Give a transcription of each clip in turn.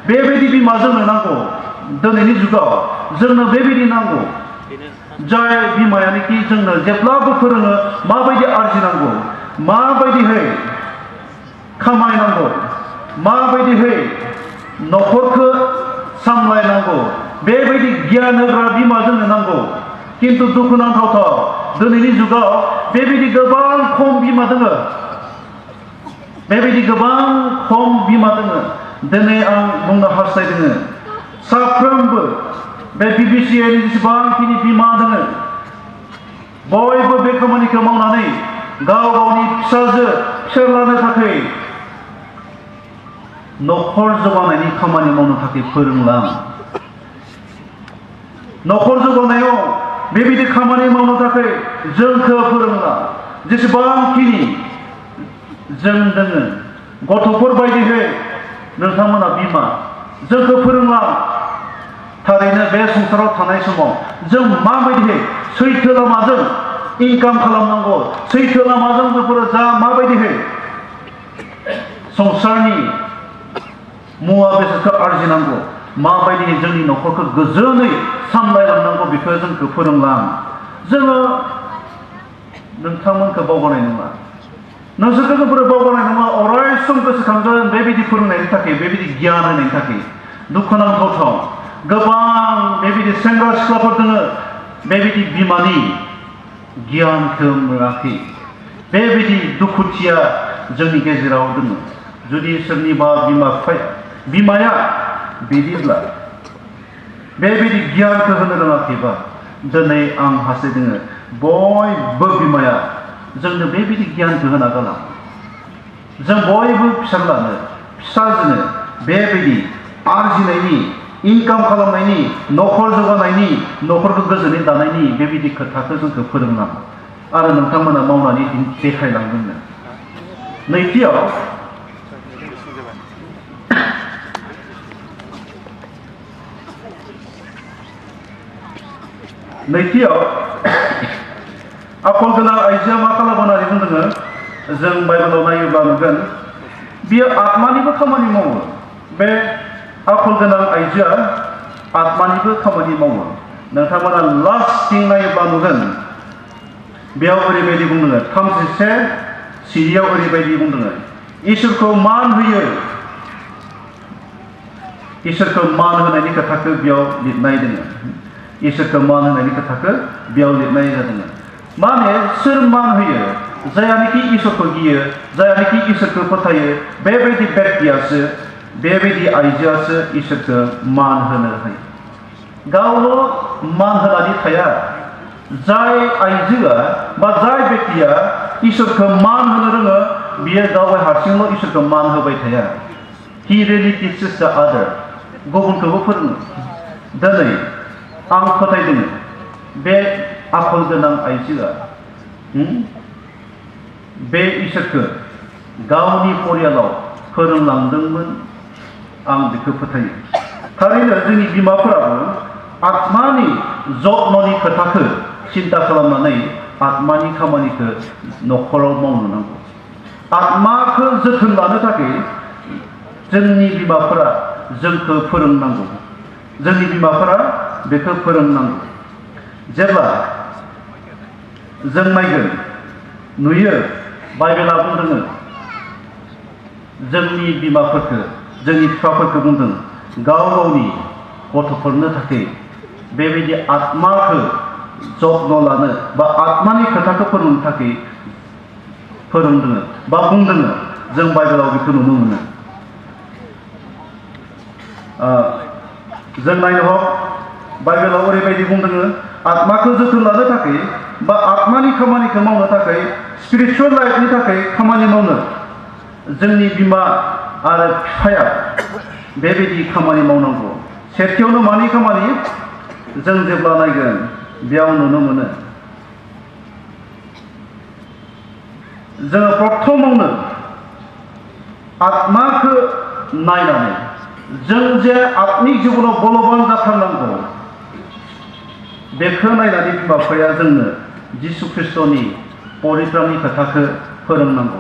बेबायदि बिमा जोंनो नांगौ दिनैनि जुगाव जोंनो बेबायदि नांगौ जाय बिमायानोखि जोंनो जेब्लाबो फोरोङो माबायदि आरजिनांगौ माबायदिहै खामायनांगौ माबायदिहै न'खरखौ सामलायनांगौ बेबायदि गियान होग्रा बिमा जोंनो नांगौ किन्तु दुखुनांथावथाव दिनैनि जुगाव बेबायदि गोबां खम बिमा दोङो बेबायदि गोबां खम बिमा दोङो दिनै आं बुंनो हास्थायदोङो साफ्रोमबो बे BBCA नि जेसेबांखिनि बिमा दोङो बयबो बे खामानिखौ मावनानै गाव गावनि फिसाजो फिसाज्लानो थाखाय न'खर जौगानायनि खामानि मावनो थाखाय फोरोंलां न'खर जौगानायाव बेबायदि खामानि मावनो थाखाय जोंखौ फोरोंला जेसेबांखिनि जों दोङो गथ'फोर बायदिहै नोंथांमोना बिमा जोंखौ फोरोंला थारैनो बे संसाराव थानाय समाव जों माबायदिहै सैथो लामाजों इनकाम खालामनांगौ सैथो लामाजों जोंफोर जा माबायदिहै संसारनि मुवा बेसादखौ आरजिनांगौ माबायदि जोंनि न'खरखौ गोजोनै सामलायलांनांगौ बेखौ जोंखौ फोरोंलां जोङो नोंथांमोनखौ बावगारनाय नङा नोंसोरखौ जोंफोर बावगारनाय नङा अराय सम गोसोखांगोन बेबायदि फोरोंनायनि थाखाय बेबायदि गियान होनायनि थाखाय दुखुनांथावथाव गोबां बेबायदि सेंग्रा सिख्लाफोर दोङो बेबायदि बिमानि गियानखौ मोनाखै बेबायदि दुखुथिया जोंनि गेजेराव दङ जुदि सोरनिबा बिमाया बिदिब्ला बेबायदि गियानखौ होनो रोङाखैबा दिनै आं हास्थायदोङो बयबो बिमाया जोंनो बेबायदि गियानखौ होना गालां जों बयबो फिसाजोनो बेबायदि आरजिनायनि इनकाम खालामनायनि न'खर जौगानायनि न'खरखौ गोजोनै दानायनि बेबायदि खोथाखौ जोंखौ फोरोंलां आरो नोंथांमोना मावनानै देखायलांदोंनो नैथियाव आखल गोनां आइजोआ मा खालामो होननानै बुंदोङो जों बाइबेलाव नायोब्ला नुगोन बियो आत्मानिबो खामानि मावो बे आखल गोनां आइजोआ आत्मानिबो खामानि मावो नोंथांमोना लास्ट थिं नायोब्ला नुगोन बेयाव ओरैबायदि बुंदोङो 31 सिरियाव ओरैबायदि बुंदोङो इसोरखौ मान होयो इसोरखौ मान होनायनि खोथाखौ बेयाव लिरनाय दोङो इसोरखौ मान होनायनि खोथाखौ बेयाव लिरनाय जादों माने सोर मान होयो जायानोखि इसोरखौ गियो जायानोखि इसोरखौ फोथायो बेबायदि व्यक्तियासो बेबायदि आइजोआसो इसोरखौ मान होनो हायो गावल' मान होनानै थाया जाय आइजोआ बा जाय व्यक्तिया इसोरखौ मान होनो रोङो बियो गाव हारसिंल' इसोरखौ मान होबाय थाया he really teaches the other गुबुनखौबो फोरोङो दिनै आं फोथायदों बे आखल गोनां आइजोआ बे इसोरखौ गावनि परियालाव फोरोंलांदोंमोन आं बेखौ फोथायो थारैनो जोंनि बिमाफोराबो आत्मानि जत्ननि खोथाखौ सिन्ता खालामनानै आत्मानि खामानिखौ न'खराव मावनो नांगौ आत्माखौ जोथोन लानो थाखाय जोंनि बिमाफोरा जोंखौ फोरोंनांगौ जोंनि बिमाफोरा बेखौ फोरोंनांगौ जेब्ला जों नायगोन नुयो बाइबेला बुंदों जोंनि बिमाफोरखौ जोंनि बिफाफोरखौ बुंदों गाव गावनि गथ'फोरनो थाखाय बेबायदि आत्माखौ जत्न लानो बा आत्मानि खोथाखौ फोरोंनो थाखाय फोरोंदों बा बुंदों जों बाइबेलाव बेखौ नुनो मोनो जों नायनो हक बाइबेलाव ओरैबायदि बुंदों आत्माखौ जोथोन लानो थाखाय बा आत्मानि खामानिखौ मावनो थाखाय स्पिरिचुवेल लाइफनि थाखाय खामानि मावनो जोंनि बिमा आरो बिफाया बेबायदि खामानि मावनांगौ सेथियावनो मानि खामानि जों जेब्ला नायगोन बेयाव नुनो मोनो जोङो प्रथमावनो आत्माखौ नायनानै जों जे आत्मिक जिबनाव बलबान जाथारनांगौ बेखौ नायनानै बिमा बिफाया जोंनो जिसु ख्रिस्ट'नि परित्राननि खोथाखौ फोरोंनांगौ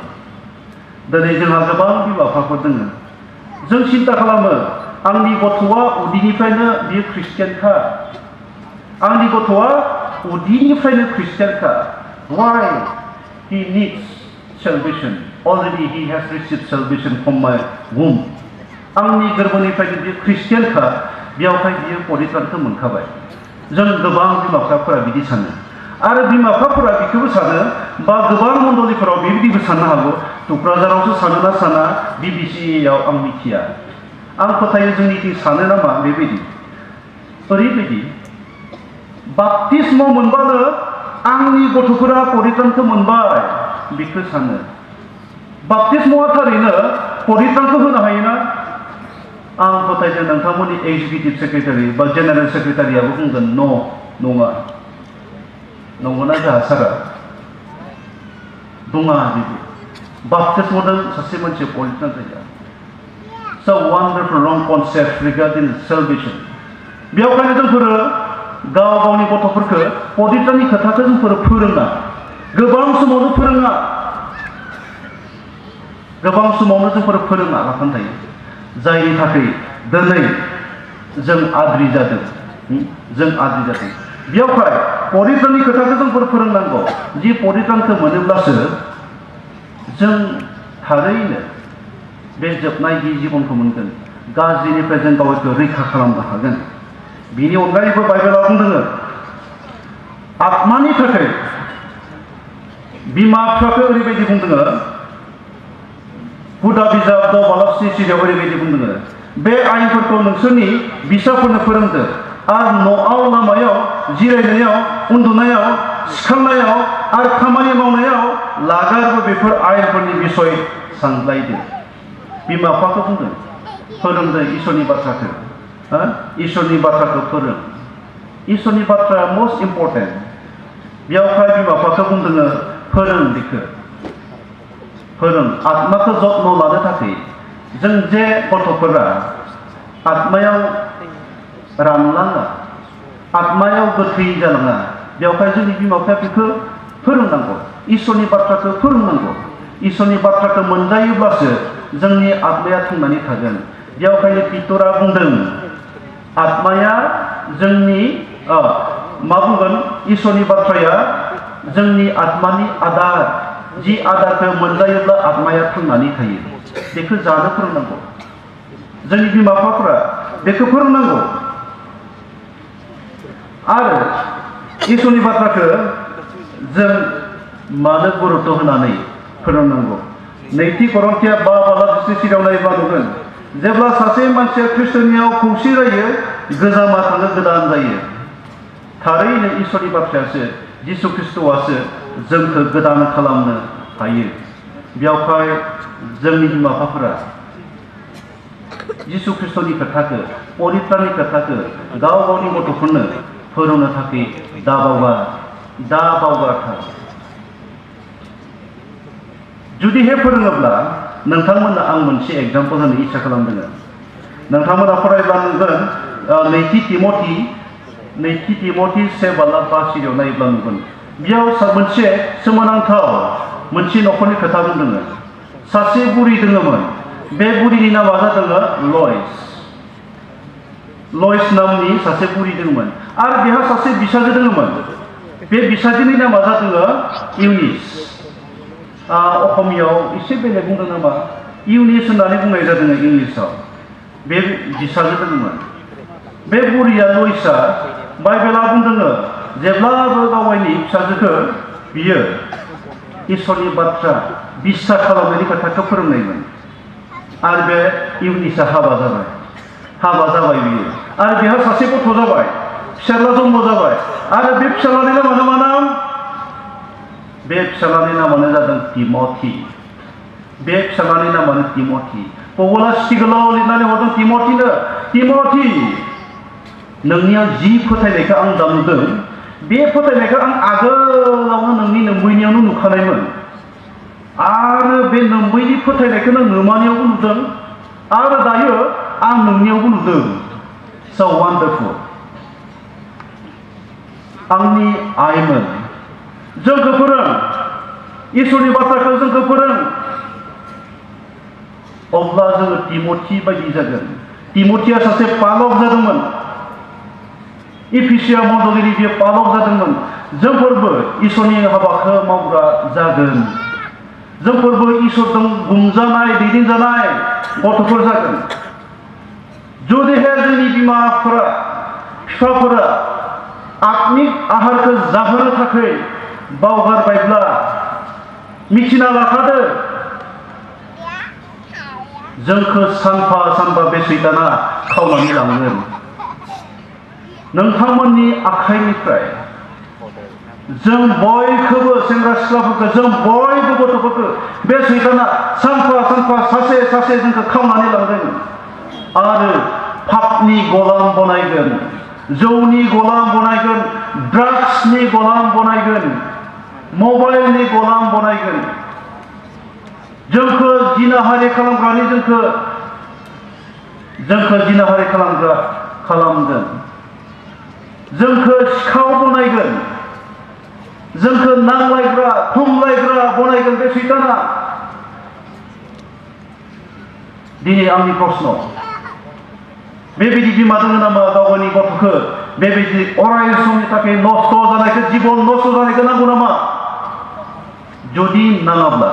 दिनै जोंहा गोबां बिमा बिफाफोर दङ जों सिन्ता खालामो आंनि गथ'आ उदैनिफ्रायनो बियो ख्रिस्टियानखा आंनि गथ'आ उदैनिफ्रायनो ख्रिस्टियानखा why he needs salvation already he has received salvation from my womb आंनि गोरबोनिफ्रायनो बियो ख्रिस्टियानखा बेयावहाय बियो परित्रानखौ मोनखाबाय जों गोबां बिमा-बिफाफोरा बिदि सानो आरो बिमा-बिफाफोरा बेखौबो सानो बा गोबां मण्डलिफोराव बेबायदिबो साननो हागौ टुक्राझारावसो सानो ना साना BBCA आव आं मिथिया आं फोथायो जोंनिथिं सानो नामा बेबायदि ओरैबायदि बाप्तिस्म मोनबानो आंनि गथ'फोरा परित्रानखौ मोनबाय बेखौ सानो बाप्तिस्मआ थारैनो परित्रानखौ होनो हायोना आं फोथायदों नोंथांमोननि एक्जिकिउटिभ सेक्रेटारि बा जेनेरेल सेक्रेटारियाबो बुंगोन नङा नंगौना जोंहा सारा दङा बिदि बाप्तिस्मजों सासे मानसिया परित्रान जाया It's a wonderful wrong concept regarding salvation बेयावखायनो जोंफोरो गाव गावनि गथ'फोरखौ परित्राननि खोथाखौ जोंफोरो फोरोङा गोबां समावनो फोरोङा जोंफोरो फोरोङा लाफानो थायो जायनि थाखाय दिनै जों आद्रि जादों बेयावहाय परित्राननि खोथाखौ जोंफोर फोरोंनांगौ जि परित्रानखौ मोनोब्लासो जों थारैनो बे जोबनाय जिबनखौ मोनगोन गाज्रिनिफ्राय जों गावखौ रैखा खालामनो हागोन बिनि अनगायैबो बाइबेलाव बुंदों आत्मानि थाखाय बिमा-बिफाखौ ओरैबायदि बुंदों हुदा बिजाब 10:7 ओरैबायदि बुंदों बे आयेनफोरखौ नोंसोरनि फिसाफोरनो फोरोंदो आरो न'आव लामायाव जिरायनायाव उन्दुनायाव सिखारनायाव आरो खामानि मावनायाव लागारबो बेफोर आयेनफोरनि बिसय सानज्लायदो बिमा-बिफाखौ बुंदों फोरोंदो इसोरनि बाथ्राखौ इसोरनि बाथ्राखौ इसोरनि बाथ्राया मस्ट इम्पर्टेन्ट बेयावहाय बिमा-बिफाखौ बुंदों फोरों आत्माखौ जत्न लानो थाखाय जों जे गथ'फोरा आत्मायाव रानलाङा आत्मायाव गोथै जालाङा बेवहाय जोंनि बिमा-बिफाया बेखौ फोरोंनांगौ इसोरनि बाथ्राखौ फोरोंनांगौ इसोरनि बाथ्राखौ मोनजायोब्लासो जोंनि आत्माया थांनानै थागोन बेवहायनो पितरा बुंदों आत्माया जोंनि मा बुंगोन इसोरनि बाथ्राया जोंनि आत्मानि आदार जि आदारखौ मोनजायोब्ला आत्माया थांनानै थायो बेखौ जानो फोरोंनांगौ जोंनि बिमा-बिफाफोरा बेखौ फोरोंनांगौ आरो इसोरनि बाथ्राखौ जों मानो गुरुत्व होनानै फोरोंनांगौ नैथि करन्थिया 5:24 नायब्ला नुगोन जेब्ला सासे मानसिया ख्रिस्टनियाव खौसे जायो गोजामा थाङो गोदान जायो थारैनो इसोरनि बाथ्रायासो जिसु ख्रिस्टआसो जोंखौ गोदान खालामनो हायो बेयावहाय जोंनि बिमा-बिफाफोरा जिसु ख्रिस्टनि खोथाखौ परित्राननि खोथाखौ गाव गावनि गथ'फोरनो फोरोंनो थाखाय दा बावगारथार जुदिहे फोरोङोब्ला नोंथांमोननो आं मोनसे एग्जाम्पल होनो इच्छा खालामदों नोंथांमोना फरायब्ला नुगोन नैथि तिमथि 7:5 नायोब्ला नुगोन बेयाव मोनसे सोमोनांथाव मोनसे न'खरनि खोथा बुंदों सासे बुरि दङमोन बे बुरिनि नामा जादों लयस नामनि सासे बुरि दङमोन आरो बेहा सासे बिसाजो दङमोन बे बिसाजोनि नामा जादों इउनिस असमियाव एसे बेलेग बुंदों नामा इउनिस होननानै बुंनाय जादों इंलिसाव बे बिसाजो दङमोन बे बुरिया लयसआ बाइबेला बुंदों जेब्लाबो गावनि फिसाजोखौ बियो इसोरनि बाथ्रा बिसास खालामनायनि खोथाखौ फोरोंनायमोन आरो बे इउनिसआ हाबा जाबाय बियो आरो बेहा सासे गथ' जाबाय फिसाला जन्म जाबाय आरो बे फिसालानि नामानो मा नाम बे फिसालानि नामानो जादों तिमथि बे फिसालानि नामानो तिमथि पौला सिटिगलाव लिरनानै हरदों तिमथि नोंनियाव जि फोथायनायखौ आं दा नुदों बे फोथायनायखौ आं आगोलावनो नोंनि नोम्बैनियावनो नुखानायमोन आरो बे नोम्बैनि फोथायनायखौ नोमानियावबो नुदों आरो दायो आं नोंनियावबो नुदों सो वान्डारफुल आंनि आइमोन जोंखौ फोरों इसोरनि बाथ्राखौ जोंखौ फोरों अब्ला जोङो तिमथि बायदि जागोन तिमथिया सासे पालक जादोंमोन इफिसिया मण्डलिनि बियो पालक जादोंमोन जोंफोरबो इसोरनि हाबाखौ मावग्रा जागोन जोंफोरबो इसोरजों बुंजानाय दैदेनजानाय गथ'फोर जागोन जुदिहाय जोंनि बिमाफोरा बिफाफोरा आत्मिक आहारखौ जाहोनो थाखाय बावगारबायब्ला मिथिना लाखादो जोंखौ सानफा सानफा बे सैताना खावनानै लांगोन नोंथांमोननि आखाइनिफ्राय जों बयखौबो सेंग्रा सिख्लाफोरखौ जों बयबो गथ'फोरखौ बे सैताना सानफा सानफा सासे सासे जोंखौ खावनानै लांगोन आरो पापनि गलाम बनायगोन जौनि गलाम बनायगोन ड्राग्सनि गलाम बनायगोन मबाइलनि गलाम बनायगोन जोंखौ जिनाहारि खालामग्रानि जोंखौ जिनाहारि खालामग्रा खालामगोन जोंखौ सिखाव बनायगोन जोंखौ नांलायग्रा थमलायग्रा बनायगोन बे सैताना दिनै आंनि प्रश्न बेबायदि बिमा दङ नामा गावनि गथ'खौ बेबायदि अराय समनि थाखाय नस्थ' जानायखौ जिबन नस्थ' जानायखौ नांगौ नामा जुदि नाङाब्ला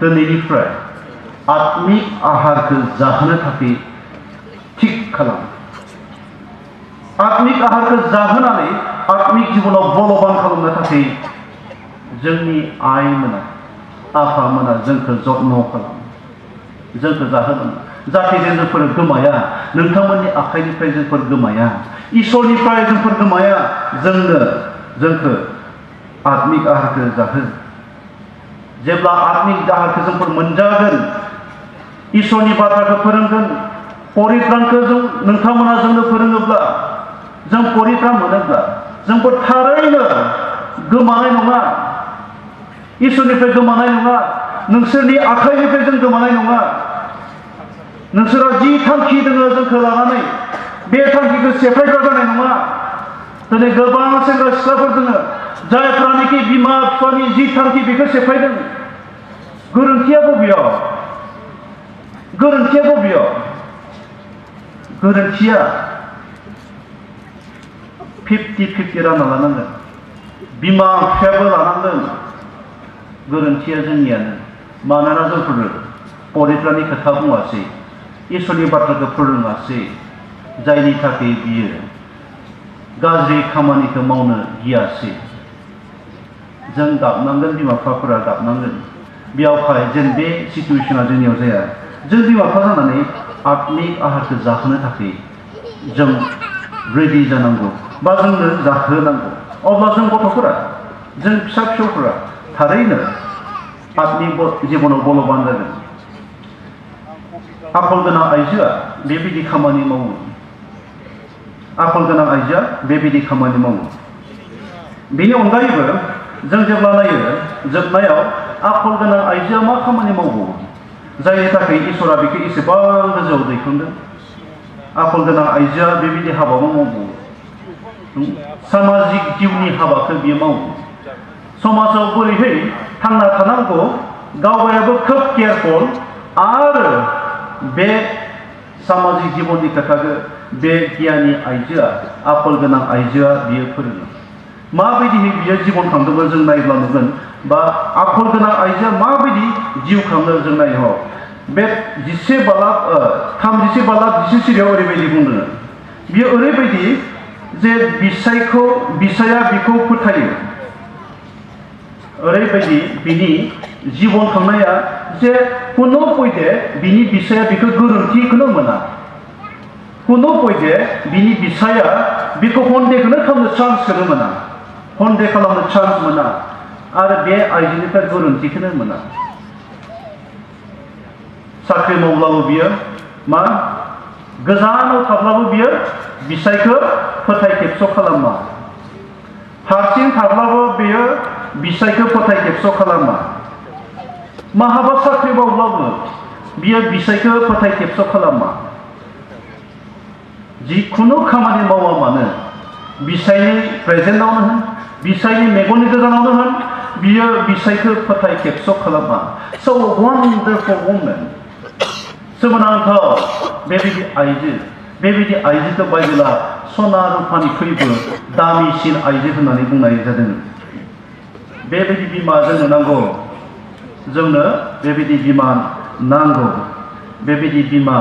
दिनैनिफ्राय आत्मिक आहारखौ जाहोनो थाखाय थिग खालाम आत्मिक आहारखौ जाहोनानै आत्मिक जिबनाव बलबान खालामनो थाखाय जोंनि आइमोना आफामोना जोंखौ जत्न खालामो जोंखौ जाहोनांगौ जाहाथे जोंफोर गोमाया नोंथांमोननि आखाइनिफ्राय जोंफोर गोमाया इसोरनिफ्राय जोंफोर गोमाया जोंखौ आत्मिक आहारखौ जाहो जेब्ला आत्मिक आहारखौ जोंफोर मोनजागोन इसोरनि बाथ्राखौ फोरोंगोन परित्रानखौ नोंथांमोना जोंनो फोरोङोब्ला जों परित्रान मोनोब्ला जोंफोर थारैनो गोमानाय नङा इसोरनिफ्राय गोमानाय नङा नोंसोरनि आखाइनिफ्राय जों गोमानाय नङा नोंसोरा जि थांखि दङ जोंखौ लानानै बे थांखिखौ सेफायग्रा जानाय नङा दिनै गोबां सेंग्रा सिख्लाफोर दङ जायफ्रानोखि बिमा बिफानि जि थांखि बेखौ सेफायदों गोरोन्थिया बबेयाव गोरोन्थिया 50-50 रानना लानांगोन बिमा बिफायाबो लानांगोन गोरोन्थिया जोंनियानो मानोना जोंफोर परित्राननि खोथा बुङासै इसोरनि बाथ्राखौ फोरोङासै जायनि थाखाय बियो गाज्रि खामानिखौ मावनो गियासै जों गाबनांगोन बिमा बिफाफोरा गाबनांगोन बेयावहाय जेन बे सिचुवेसना जोंनियाव जाया जों बिमा बिफा जानानै आत्मिक आहारखौ जाहोनो थाखाय जों रेडि जानांगौ बा जोंनो जाहोनांगौ अब्ला जों गथ'फोरा जों फिसा फिसौफोरा थारैनो आत्मिक जिबनाव बलबान जागोन आखल गोनां आइजोआ बेबायदि खामानि मावो बेनि अनगायैबो जों जेब्ला नायो जोबनायाव आखल गोनां आइजोआ मा खामानि मावो जायनि थाखाय इसोरा बेखौ एसेबां गोजौआव दैखांदों आखल गोनां आइजोआ बेबायदि हाबाबो मावो सामाजिक जिउनि हाबाखौ बियो मावो समाजाव बोरैहाय थांना थानांगौ गावगायाबो खोब केयारफुल आरो बे सामाजिक जिबननि खोथाखौ बे गियानि आइजोआ आखल गोनां आइजोआ बियो फोरोङो माबायदिहै बियो जिबन खांदोंमोन जों नायब्ला नुगोन बा आखल गोनां आइजोआ माबायदि जिउ खांनो जों नायहो बे 10 बालाब 37 बालाब 10 सिरियाव ओरैबायदि बुंदों बियो ओरैबायदि जे बिसाया बिखौ फोथायो ओरैबायदि बिनि जिबन खांनाया जे कुनु पयदे बिनि बिसाया बिखौ गोरोन्थिखौनो मोना कुनु पयदे बिनि बिसाया बिखौ हन्देखौनो खालामनो चान्सखौनो मोना हन्डे खालामनो चान्स मोना आरो बे आइजोनिफ्राय गोरोन्थिखौनो मोना साख्रि मावब्लाबो बियो मा गोजानाव थाब्लाबो बियो बिसायखौ फोथाय खेबस' खालामा हारसिं थाब्लाबो बियो बिसायखौ फोथाय खेबस' खालामा माहाबा साख्रि मावब्लाबो बियो बिसायखौ फोथाय खेबस' खालामा जिखुनु खामानि मावा मानो बिसायनि प्रेजेन्टआवनो होन बिसायनि मेगननि गोजानावनो होन बियो बिसायखौ फोथाय खेबस' खालामा So a wonderful woman सोमोनांथाव बेबायदि आइजो बेबायदि आइजोखौ बाइबेला सना रुफानिख्रुइबो दामिसिन आइजो होननानै बुंनाय जादों। बेबायदि बिमा जोंनो नांगौ, जोंनो बेबायदि बिमा नांगौ। बेबायदि बिमा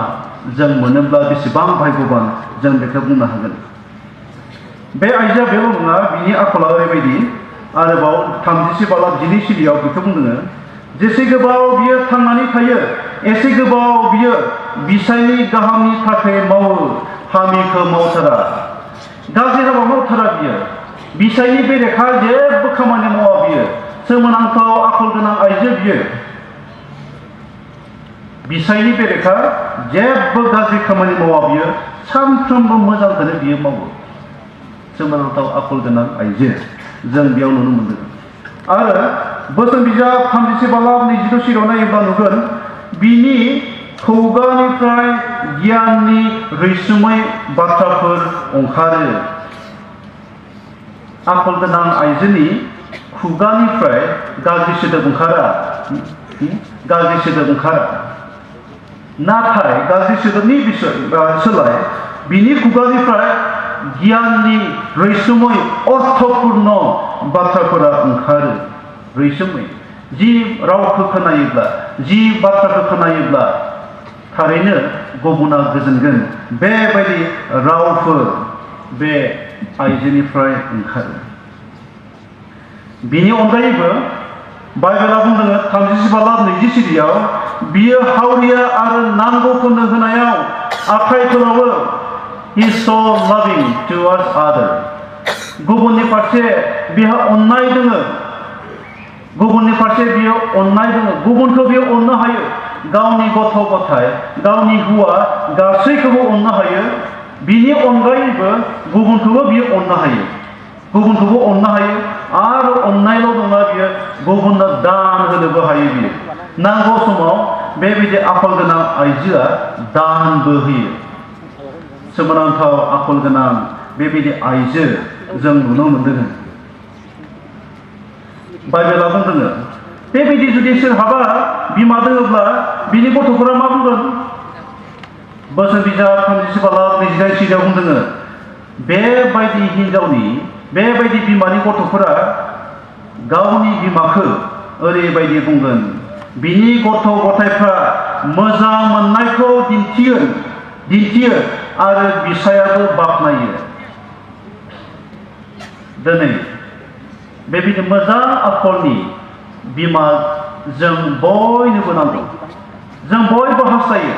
जों मोनोब्ला बेसेबां भाग्यवान जों बेखौ बुंनो हागोन। बे आइजोआ बेल' नङा, बिनि आखला ओरैबायदि आरोबाव 37 सिरियाव बेखौ बुंदों, जेसे गोबाव बियो थांनानै थायो एसे गोबाव बियो बिसायनि गाहामनि थाखाय मावो, हामिखौ मावथारा, गाज्रि हाबा मावथारा बियो, बिसायनि बेरेखा जेबो खामानि मावा बियो। सोमोनांथाव आखल गोनां आइजो बियो, बिसायनि बेरेखा जेबो गाज्रि खामानि मावा बियो, सानफ्रोमबो मोजांखौनो बियो मावो। सोमोनांथाव आखल गोनां आइजो जों बेयाव नुनो मोनदों। आरो बोसोन बिजाब 37:22 सिरियाव नायोब्ला नुगोन, बिनि खुगानिफ्राय गियाननि रैसुमै बाथ्राफोर ओंखारो। आखल गोनां आइजोनि खुगानिफ्राय गाज्रि सोदोब ओंखारा, गाज्रि सोदोब ओंखारा। नाथाय गाज्रि सोदोबनि सोलाय बिनि खुगानिफ्राय गियाननि रैसुमै अर्थपूर्ण बाथ्राफोरा ओंखारो। रैसुमै जि रावखौ खोनायोब्ला, जि बाथ्राखौ खोनायोब्ला थारैनो गुबुना गोजोनगोन, बेबायदि रावफोर बे आइजोनिफ्राय ओंखारो। बिनि अनगायैबो बाइबेला बुंदों 37:20 सिरियाव, बियो हावरिया आरो नांगौफोरनो होनायाव आखाइ फोलावो। He is so loving towards others. गुबुननि फारसे बिहा अननाय दङ, गुबुननि फारसे बियो अननाय दङ, गुबुनखौ बियो अननो हायो। गावनि गथ' गथाय, गावनि हौवा गासैखौबो अननो हायो। बिनि अनगायैबो गुबुनखौबो बियो अननो हायो, गुबुनखौबो अननो हायो। आरो अननायल' नङा, बियो गुबुननो दान होनोबो हायो। बियो नांगौ समाव बेबायदि आखल गोनां आइजोआ दानबो होयो। सोमोनांथाव आखल गोनां बेबायदि आइजो जों नुनो मोनदों। बाइबेला बुंदों, बेबायदि जुदि सोरहाबा बिमा दङब्ला बिनि गथ'फोरा मा बुंगोन? बोसोन बिजाब 37:28 सिरियाव बुंदों, बेबायदि हिनजावनि, बेबायदि बिमानि गथ'फोरा गावनि बिमाखौ ओरैबायदि बुंगोन, बिनि गथ' गथायफ्रा मोजां मोननायखौ दिन्थियो आरो बिसायाबो बाख्नायो। दिनै बेबायदि मोजां आखलनि बिमा जों बयनोबो नांगौ, जों बयबो हास्थायो।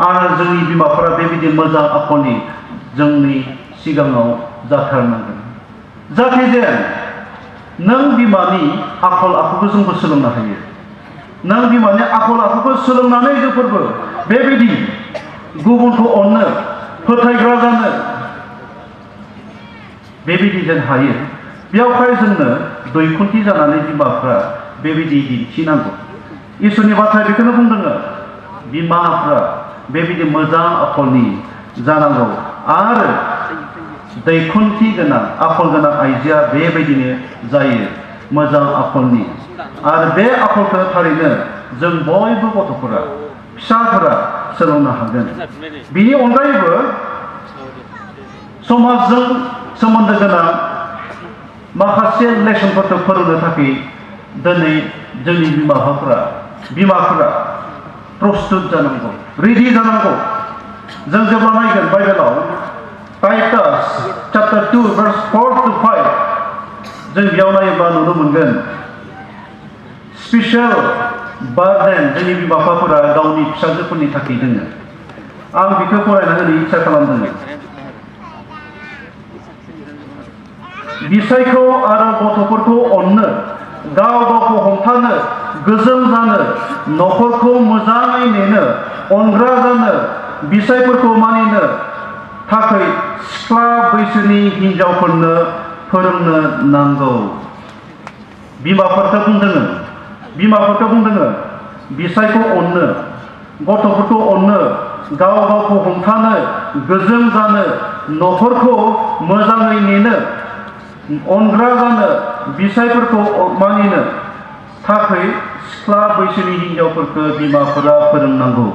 आरो जोंनि बिमाफोरा बेबायदि मोजां आखलनि जोंनि सिगाङाव जाथारनांगोन, जाहाथे जे नों बिमानि आखल आखुखौ जोंबो सोलोंनो हायो। नों बिमानि आखल आखुखौ सोलोंनानै जोंफोरबो बेबायदि गुबुनखौ अननो, फोथायग्रा जानो बेबायदि जों हायो। बेयावहाय जोंनो दैखुन्थि जानानै बिमाफ्रा बेबायदि दिन्थिनांगौ। इसोरनि बाथ्राया बेखौनो बुंदों, बिमाफ्रा बेबायदि मोजां आखलनि जानांगौ। आरो दैखुन्थि गोनां आखल गोनां आइजोआ बेबायदिनो जायो, मोजां आखलनि। आरो बे आखलखौ थारैनो जों बयबो गथ'फोरा, फिसाफोरा सोलोंनो हागोन। बिनि अनगायैबो समाजजों सोमोन्दो गोनां माखासे लेसनफोरखौ फोरोंनो थाखाय दिनै जोंनि बिमाफोरा प्रस्तुत जानांगौ, रेडि जानांगौ। जों जेब्ला नायगोन बाइबेलाव टाइटास चैप्टार 2 verse 4-5, जों बेयाव नायोब्ला नुनो मोनगोन स्पेशल बार्डेन जोंनि बिमा-बिफाफोरा गावनि फिसाजोफोरनि थाखाय दोङो। आं बेखौ फरायना होनो इच्छा खालामदों। बिसायखौ आरो गथ'फोरखौ अननो, गाव गावखौ हमथानो, गोजों जानो, न'खरखौ मोजाङै नेनो, अनग्रा जानो, बिसायफोरखौ मानिनो थाखाय सिख्ला बैसोनि हिनजावफोरनो फोरोंनो नांगौ। बिमाफोरखौ बुंदों बिसायखौ अननो, गथ'फोरखौ अननो, गाव गावखौ हमथानो, गोजों जानो, न'खरखौ मोजाङै नेनो, अनग्रा जानो, बिसायफोरखौ मानिनो थाखाय सिख्ला बैसोनि हिनजावफोरखौ बिमाफोरा फोरोंनांगौ